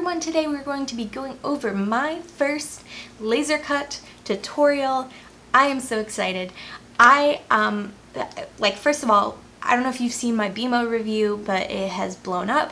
everyone, today we're going to be going over my first laser cut tutorial. I am so excited. First of all, I don't know if you've seen my BMO review, but it has blown up.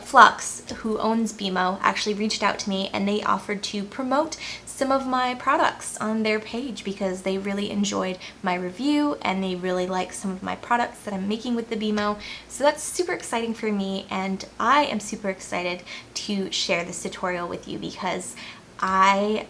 Flux, who owns BMO, actually reached out to me and they offered to promote some of my products on their page because they really enjoyed my review and they really like some of my products that I'm making with the BMO. So that's super exciting for me, and I am super excited to share this tutorial with you because I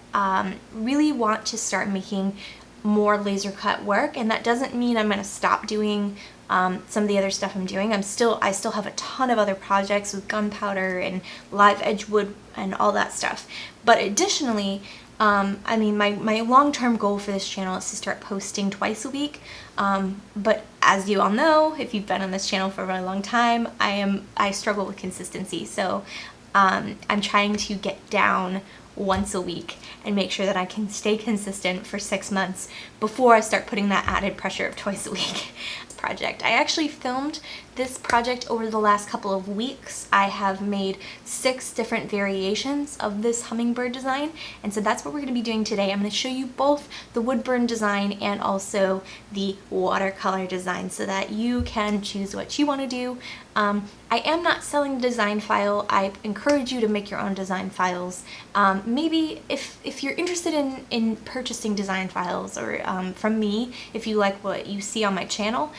really want to start making more laser cut work, and that doesn't mean I'm going to stop doing some of the other stuff I'm doing. I still have a ton of other projects with gunpowder and live edge wood and all that stuff. But additionally, my long-term goal for this channel is to start posting twice a week. But as you all know, if you've been on this channel for a really long time, I struggle with consistency. So I'm trying to get down once a week and make sure that I can stay consistent for 6 months before I start putting that added pressure of twice a week project. I actually filmed this project over the last couple of weeks. I have made 6 different variations of this hummingbird design, and so that's what we're going to be doing today. I'm going to show you both the wood burn design and also the watercolor design so that you can choose what you want to do. I am not selling the design file. I encourage you to make your own design files. Maybe if you're interested in purchasing design files or from me, if you like what you see on my channel,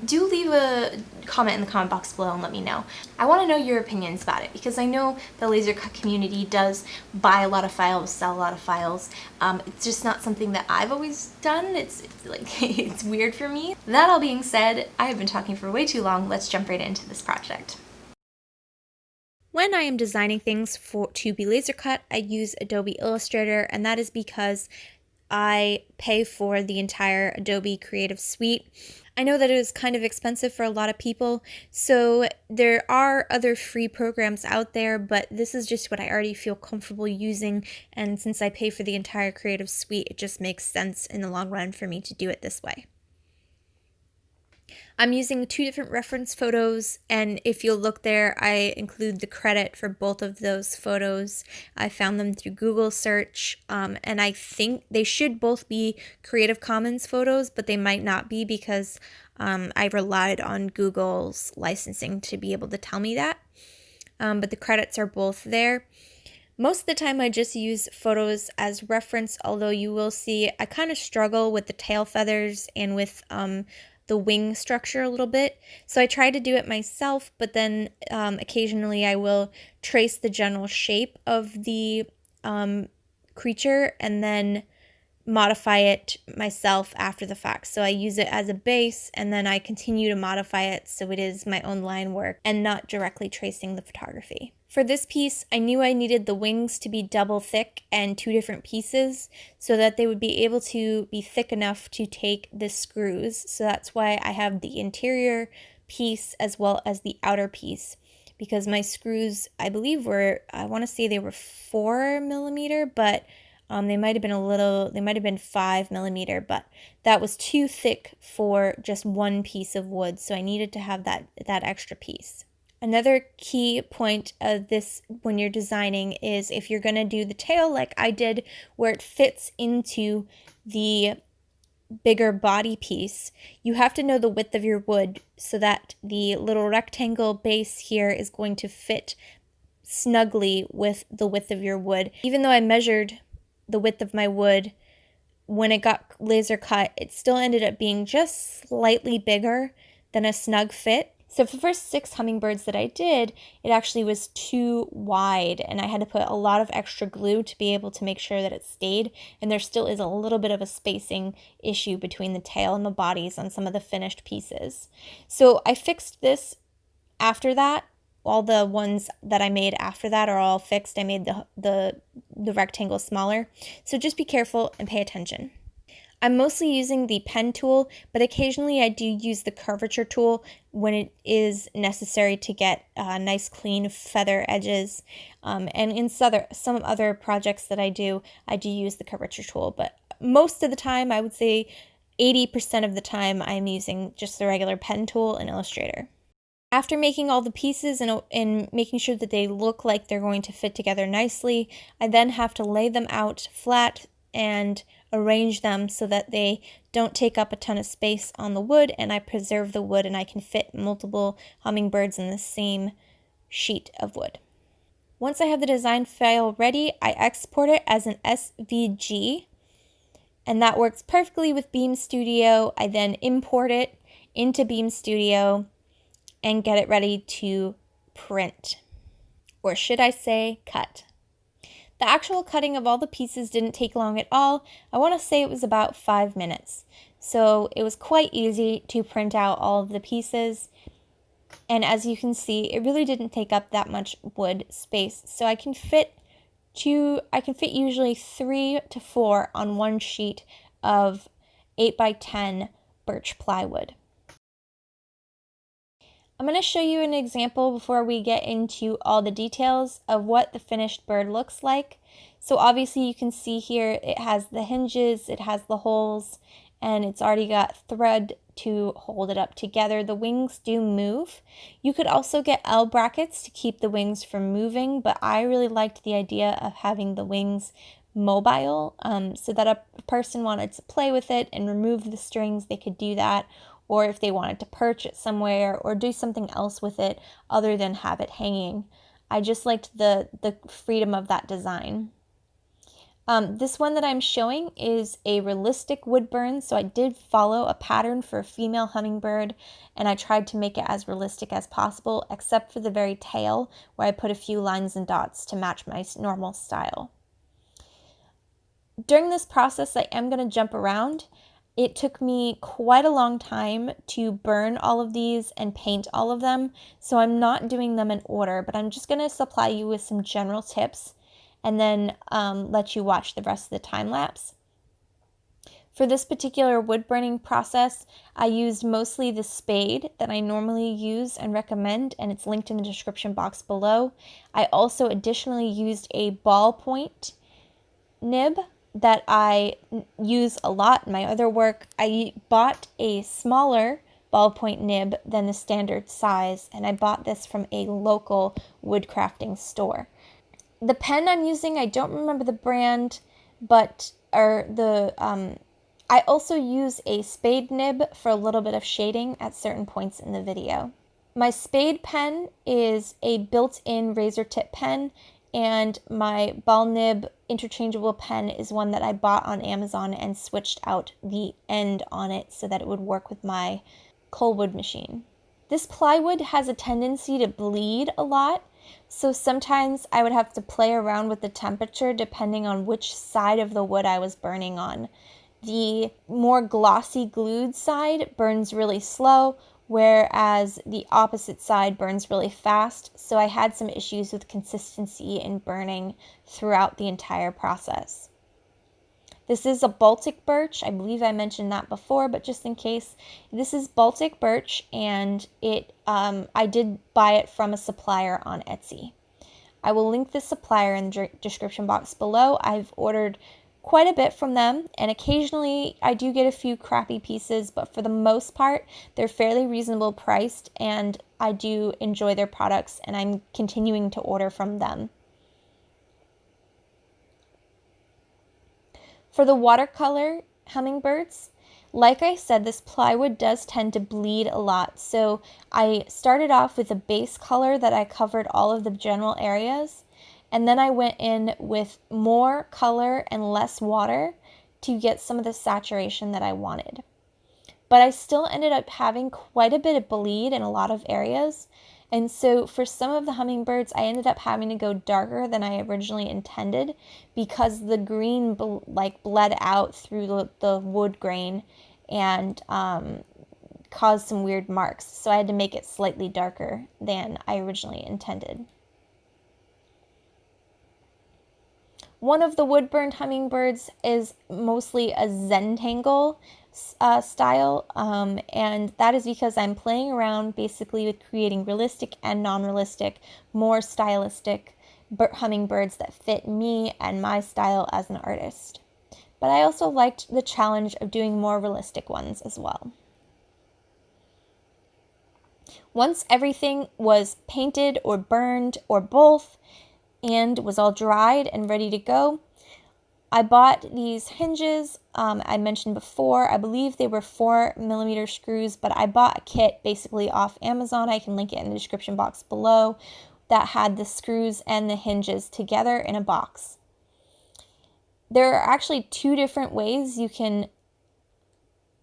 do leave a comment in the comment box below and let me know. I want to know your opinions about it because I know the laser cut community does buy a lot of files, sell a lot of files. It's just not something that I've always done. It's like it's weird for me. That all being said, I have been talking for way too long. Let's jump right into this project. When I am designing things to be laser cut, I use Adobe Illustrator, and that is because I pay for the entire Adobe Creative Suite. I know that it is kind of expensive for a lot of people, so there are other free programs out there, but this is just what I already feel comfortable using, and since I pay for the entire Creative Suite, it just makes sense in the long run for me to do it this way. I'm using 2 different reference photos, and if you'll look there, I include the credit for both of those photos. I found them through Google search, and I think they should both be Creative Commons photos, but they might not be because I relied on Google's licensing to be able to tell me that. But the credits are both there. Most of the time I just use photos as reference, although you will see I kind of struggle with the tail feathers and with the wing structure a little bit. So I try to do it myself, but then occasionally I will trace the general shape of the creature and then modify it myself after the fact. So I use it as a base and then I continue to modify it so it is my own line work and not directly tracing the photography. For this piece, I knew I needed the wings to be double thick and 2 different pieces so that they would be able to be thick enough to take the screws. So that's why I have the interior piece as well as the outer piece, because my screws, I believe I want to say they were 4mm, but they might have been 5mm, but that was too thick for just one piece of wood, so I needed to have that extra piece. Another key point of this when you're designing is if you're going to do the tail like I did, where it fits into the bigger body piece, you have to know the width of your wood so that the little rectangle base here is going to fit snugly with the width of your wood. Even though I measured the width of my wood, when it got laser cut, it still ended up being just slightly bigger than a snug fit. So for the first 6 hummingbirds that I did, it actually was too wide and I had to put a lot of extra glue to be able to make sure that it stayed, and there still is a little bit of a spacing issue between the tail and the bodies on some of the finished pieces. So I fixed this after that. All the ones that I made after that are all fixed. I made the rectangle smaller. So just be careful and pay attention. I'm mostly using the pen tool, but occasionally I do use the curvature tool when it is necessary to get nice clean feather edges. And in some other projects that I do use the curvature tool, but most of the time, I would say 80% of the time, I'm using just the regular pen tool in Illustrator. After making all the pieces and making sure that they look like they're going to fit together nicely, I then have to lay them out flat and arrange them so that they don't take up a ton of space on the wood, and I preserve the wood and I can fit multiple hummingbirds in the same sheet of wood. Once I have the design file ready, I export it as an SVG, and that works perfectly with Beam Studio. I then import it into Beam Studio and get it ready to print, or should I say cut. The actual cutting of all the pieces didn't take long at all. I want to say it was about 5 minutes. So it was quite easy to print out all of the pieces. And as you can see, it really didn't take up that much wood space. So I can fit usually 3 to 4 on one sheet of 8x10 birch plywood. I'm going to show you an example before we get into all the details of what the finished bird looks like. So obviously you can see here it has the hinges, it has the holes, and it's already got thread to hold it up together. The wings do move. You could also get L brackets to keep the wings from moving, but I really liked the idea of having the wings mobile, so that a person wanted to play with it and remove the strings, they could do that. Or if they wanted to perch it somewhere or do something else with it other than have it hanging. I just liked the freedom of that design. This one that I'm showing is a realistic wood burn, so I did follow a pattern for a female hummingbird, and I tried to make it as realistic as possible, except for the very tail, where I put a few lines and dots to match my normal style. During this process, I am going to jump around. It took me quite a long time to burn all of these and paint all of them, so I'm not doing them in order, but I'm just going to supply you with some general tips and then let you watch the rest of the time lapse. For this particular wood burning process, I used mostly the spade that I normally use and recommend, and it's linked in the description box below. I also additionally used a ballpoint nib that I use a lot in my other work. I bought a smaller ballpoint nib than the standard size, and I bought this from a local woodcrafting store. The pen I'm using, I don't remember the brand, but I also use a spade nib for a little bit of shading at certain points in the video. My spade pen is a built-in razor tip pen, and my ball nib interchangeable pen is one that I bought on Amazon and switched out the end on it so that it would work with my Coalwood machine. This plywood has a tendency to bleed a lot, so sometimes I would have to play around with the temperature depending on which side of the wood I was burning on. The more glossy glued side burns really slow, whereas the opposite side burns really fast, so I had some issues with consistency in burning throughout the entire process. This is a Baltic birch. I believe I mentioned that before, but just in case, this is Baltic birch, and I did buy it from a supplier on Etsy. I will link the supplier in the description box below. I've ordered quite a bit from them, and occasionally I do get a few crappy pieces, but for the most part they're fairly reasonable priced, and I do enjoy their products, and I'm continuing to order from them. For the watercolor hummingbirds, like I said, this plywood does tend to bleed a lot, so I started off with a base color that I covered all of the general areas, and then I went in with more color and less water to get some of the saturation that I wanted. But I still ended up having quite a bit of bleed in a lot of areas. And so for some of the hummingbirds, I ended up having to go darker than I originally intended because the green bled out through the wood grain and caused some weird marks. So I had to make it slightly darker than I originally intended. One of the wood-burned hummingbirds is mostly a Zentangle style, and that is because I'm playing around basically with creating realistic and non-realistic, more stylistic hummingbirds that fit me and my style as an artist. But I also liked the challenge of doing more realistic ones as well. Once everything was painted or burned or both and was all dried and ready to go, I bought these hinges. I mentioned before, I believe they were 4mm screws, but I bought a kit basically off Amazon. I can link it in the description box below, that had the screws and the hinges together in a box. There are actually two different ways you can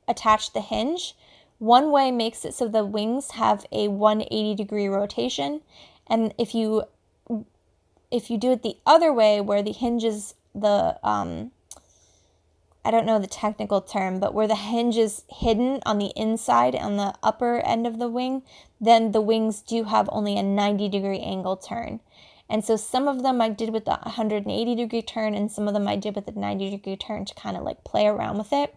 attach the hinge. One way makes it so the wings have a 180-degree rotation, and if you do it the other way, where the hinges, I don't know the technical term, but where the hinge is hidden on the inside, on the upper end of the wing, then the wings do have only a 90-degree angle turn. And so some of them I did with the 180-degree turn, and some of them I did with the 90-degree turn to kind of like play around with it.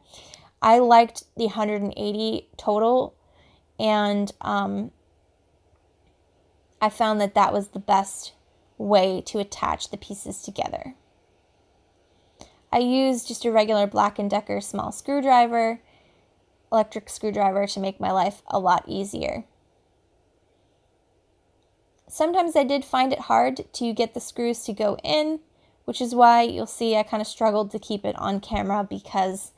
I liked the 180 total, and I found that that was the best way to attach the pieces together. I used just a regular Black & Decker small screwdriver, electric screwdriver, to make my life a lot easier. Sometimes I did find it hard to get the screws to go in, which is why you'll see I kind of struggled to keep it on camera, because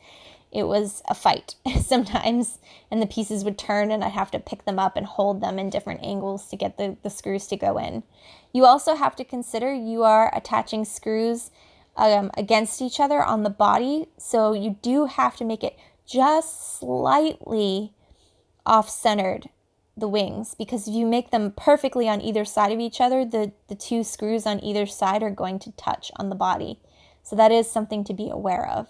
it was a fight sometimes, and the pieces would turn and I'd have to pick them up and hold them in different angles to get the screws to go in. You also have to consider you are attaching screws against each other on the body, so you do have to make it just slightly off-centered, the wings, because if you make them perfectly on either side of each other, the two screws on either side are going to touch on the body. So that is something to be aware of.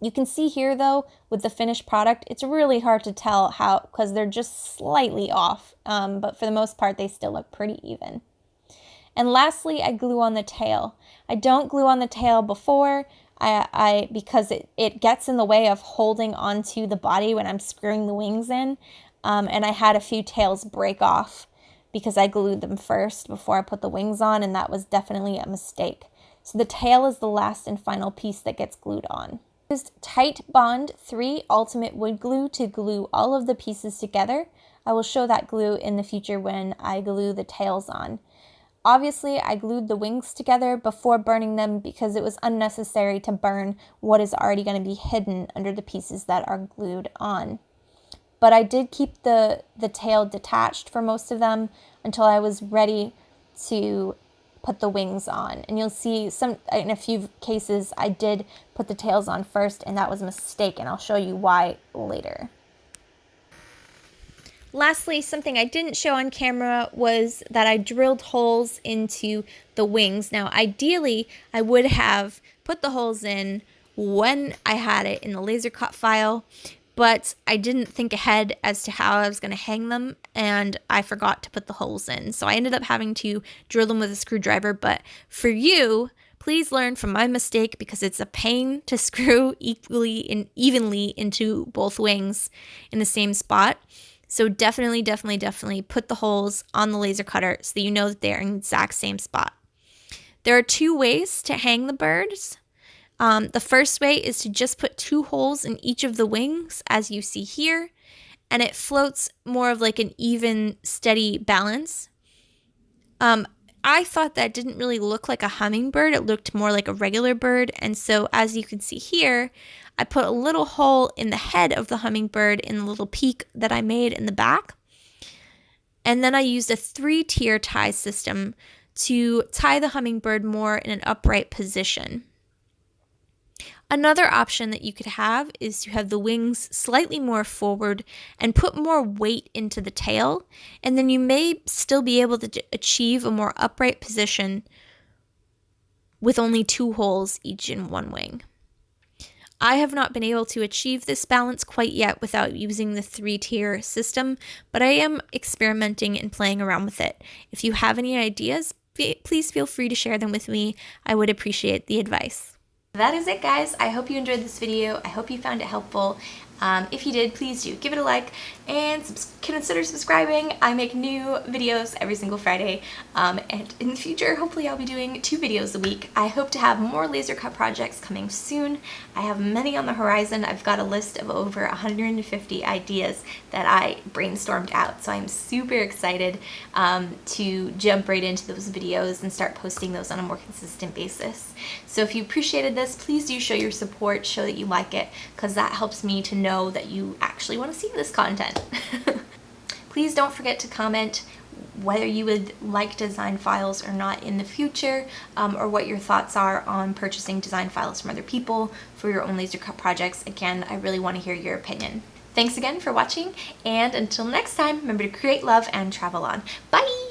You can see here though, with the finished product, it's really hard to tell how, because they're just slightly off, but for the most part they still look pretty even. And lastly, I glue on the tail. I don't glue on the tail before, because it gets in the way of holding onto the body when I'm screwing the wings in, and I had a few tails break off because I glued them first before I put the wings on, and that was definitely a mistake. So the tail is the last and final piece that gets glued on. I used Titebond 3 Ultimate Wood Glue to glue all of the pieces together. I will show that glue in the future when I glue the tails on. Obviously, I glued the wings together before burning them because it was unnecessary to burn what is already going to be hidden under the pieces that are glued on. But I did keep the tail detached for most of them until I was ready to put the wings on. And you'll see in a few cases I did put the tails on first, and that was a mistake, and I'll show you why later. Lastly, something I didn't show on camera was that I drilled holes into the wings. Now, ideally, I would have put the holes in when I had it in the laser cut file, but I didn't think ahead as to how I was going to hang them, and I forgot to put the holes in. So I ended up having to drill them with a screwdriver, but for you, please learn from my mistake, because it's a pain to screw evenly into both wings in the same spot. So definitely put the holes on the laser cutter so that you know that they're in the exact same spot. There are two ways to hang the birds. The first way is to just put 2 holes in each of the wings, as you see here, and it floats more of like an even, steady balance. I thought that didn't really look like a hummingbird. It looked more like a regular bird, and so as you can see here, I put a little hole in the head of the hummingbird in the little peak that I made in the back. And then I used a 3-tier tie system to tie the hummingbird more in an upright position. Another option that you could have is to have the wings slightly more forward and put more weight into the tail, and then you may still be able to achieve a more upright position with only 2 holes each in one wing. I have not been able to achieve this balance quite yet without using the 3-tier system, but I am experimenting and playing around with it. If you have any ideas, please feel free to share them with me. I would appreciate the advice. That is it, guys. I hope you enjoyed this video. I hope you found it helpful. If you did, please do give it a like and consider subscribing. I make new videos every single Friday, and in the future, hopefully I'll be doing 2 videos a week. I hope to have more laser cut projects coming soon. I have many on the horizon. I've got a list of over 150 ideas that I brainstormed out, so I'm super excited to jump right into those videos and start posting those on a more consistent basis. So if you appreciated this, please do show your support, show that you like it, because that helps me to know that you actually want to see this content. Please don't forget to comment whether you would like design files or not in the future, or what your thoughts are on purchasing design files from other people for your own laser cut projects. Again, I really want to hear your opinion. Thanks again for watching, and until next time, remember to create love and travel on. Bye!